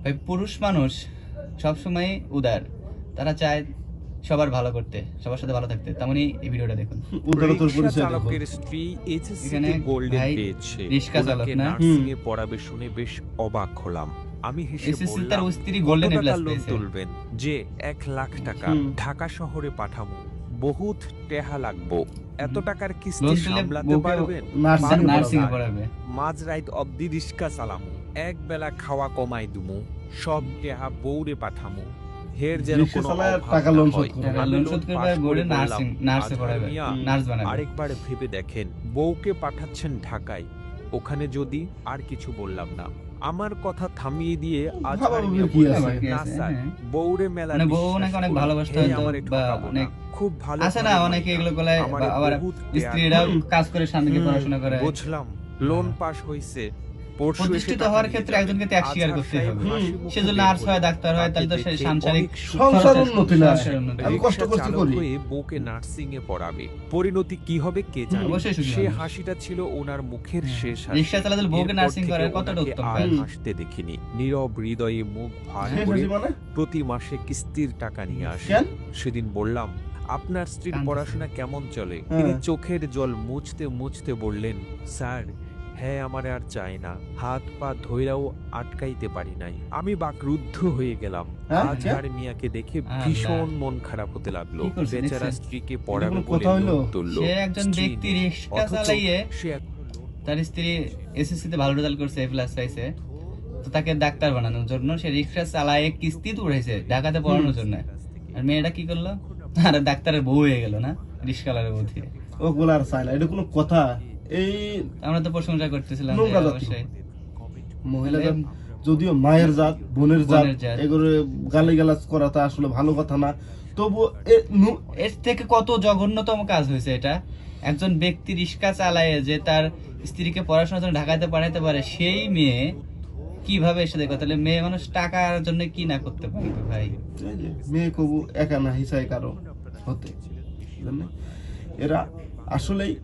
ভাই পুরুষ মানুষ সবসময় উদার, তারা চায় সবার ভালো করতে, সবার সাথে ভালো থাকতে। তেমনই এই ভিডিওটা দেখুন। উদারতার রিকশা পরিচয় দেখো। চালকের স্ত্রী এখানে এইচএসসিতে গোল্ডেন ভাই পেয়েছে। রিকশা চালক ওনাকে না? নার্সিং এ পড়াবে শুনে বেশ অবাক হলাম। আমি হেসে এসএসসি বললাম, তার স্ত্রী কত গোল্ডেন টাকা প্লাস লোন পেয়েছে। তুলবেন? যে 1 লাখ টাকা ঢাকা শহরে পাঠামো, বহুত টেহা লাগবো। এত টাকার কিস্তি লোন তুলে সামলাতে বউকে পারবেন? নার্সিং এ পড়াবে। মাঝ রাত অব্দি রিক্সা চালামু, এক বেলা খাওয়া কমাই দুমু, সব টেহা বউরে পাঠামু। হের যেন রিক্সা কোনো চালায় অভাব টাকা না লোন হয়। শোধ করবে। টাকা আমি লোন লোন শোধ করবে, পাস বউরে করে বললাম, নার্সে আজহার পড়াবে, মিয়া, নার্স বানাবে। আরেকবার ভেবে দেখেন, বউকে পাঠাচ্ছেন ঢাকায়, ওখানে যদি আর কিছু বললাম না। আমার কথা থামিয়ে দিয়ে আজহার ভাবাভাবি মিয়া কি বললেন, আছে? না স্যার, হ্যাঁ। বউরে মেলা মানে বউ বিশ্বাস ওনাকে অনেক করি, ভালোবাসতে হে হতো আমারে বা ঠকাবো না। অনেক খুব ভালো আছে না ঘরের অনেকে মাইয়া, এগুলো বলে, আমারে আবার বহুত টেয়া স্ত্রীরাও দেয়। কাজ করে স্বামীকে পড়াশোনা করে। বুঝলাম, লোন পাস হইছে, পরশু এসে প্রতিষ্ঠিত টাকা হওয়ার নিয়ে ক্ষেত্রে যাবেন। একজনকে ত্যাগ স্বীকার আজহার করতেই সাহেব হবে। হাসি মুখে সে যদি বের নার্স হয়, হলেন। ডাক্তার হয়, তাহলে তো তাকে সে দেখে সাংসারিক অনেক সুখী সংসার উন্নতি না। সংসার উন্নতি। আমি কষ্ট রিকশা করতে চালক করি। হয়ে বউকে নার্সিং এ পড়াবে, পরিণতি কি হবে কে জানে। অবশ্যই সুখী সে মানুষ। হাসিটা ছিল ওনার মুখের হ্যাঁ। শেষ হাসি। রিকশা চালাতে বউকে এরপর নার্সিং থেকে করার কতটা ওনাকে উত্তম আর কাজ। হাসতে দেখিনি। নীরব হৃদয়ে মুখ ভার শেষ করে হাসি মানে? প্রতি মাসে কিস্তির টাকা নিয়ে আসে। কেন? সেদিন বললাম, আপনার স্ত্রীর কাঁদতেছে। পড়াশোনা কেমন চলে? হ্যাঁ। তিনি চোখের জল মুছতে মুছতে বললেন, স্যার, হ্যাঁ আমারে আর চায় না। হাত পা ধইরাও আটকাইতে পারি নাই। আমি বাকরুদ্ধ হয়ে গেলাম। হ্যাঁ? আজহার মিয়াকে দেখে আল্লাহ। ভীষণ মন খারাপ হতে লাগলো। কি করছে বেচারা দেখছেন? স্ত্রীকে পড়াবে কোনো বলে কথা হইলো? লোন তুললো। সে একজন স্ত্রী ব্যক্তি নেই। রিকশা অথচ চালাইয়ে সে এখনো লোন তার স্ত্রী এসএসসি তে ভালো রেজাল্ট করছে, এ প্লাস পাইছে, তো তাকে ডাক্তার বানানোর জন্য সে রিকশা চালায় কিস্তি উঠাইছে ঢাকাতে পড়ানোর জন্য। আর মেয়েটা কি করলো? আরে ডাক্তারের বউ হয়ে গেল না, রিকশাওয়ালার বউ থেকে। ওগুলো আর চাই না, এটা কোনো কথা? এই আমরা তো প্রশংসা করতেছিলাম যে নোংরা জাতি। অবশ্যই মহিলাদের যদিও মায়ের জাত, বোনের জাত, বোনের জাত। এগুলো গালিগালাজ করাটা আসলে ভালো কথা না। তবু এর থেকে কত জঘন্যতম কাজ হয়েছে এটা। একজন ব্যক্তি রিক্সা চালায় যে তার স্ত্রীকে পড়াশোনার জন্য ঢাকাতে পাঠাতে পারে, সেই মেয়ে কিভাবে এসে দেখো? তাহলে মেয়ে মানুষ টাকার জন্য কি না করতে পারবে ভাই? এই যে মেয়ে কবু একা না হিসাই কারো হতে, বুঝলেন? এরা আসলেই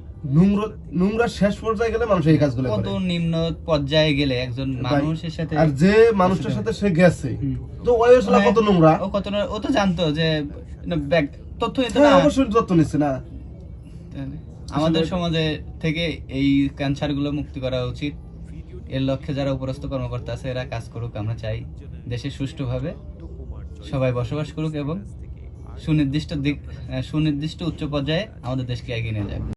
নোংরা শেষ পর্যায়ে গেলে মানুষ এই কাজগুলো কত করে। নিম্ন পর্যায়ে গেলে একজন ভাই, মানুষের সাথে, আর যে মানুষটার সাথে সে গেছে, হুম। তো ওই আসলে কত নোংরা। ও তো জানতো যে তথ্য নিত হ্যাঁ, না। অবশ্যই যত্ন নিচ্ছে না। আমাদের সমাজে থেকে এই ক্যান্সার গুলো মুক্তি করা উচিত। এর লক্ষ্যে যারা উপরস্থ কর্মকর্তা আছে এরা কাজ করুক। আমরা চাই দেশে সুষ্ঠুভাবে সবাই বসবাস করুক এবং সুনির্দিষ্ট উচ্চ পর্যায়ে আমাদের দেশকে এগিয়ে নিয়ে যাক।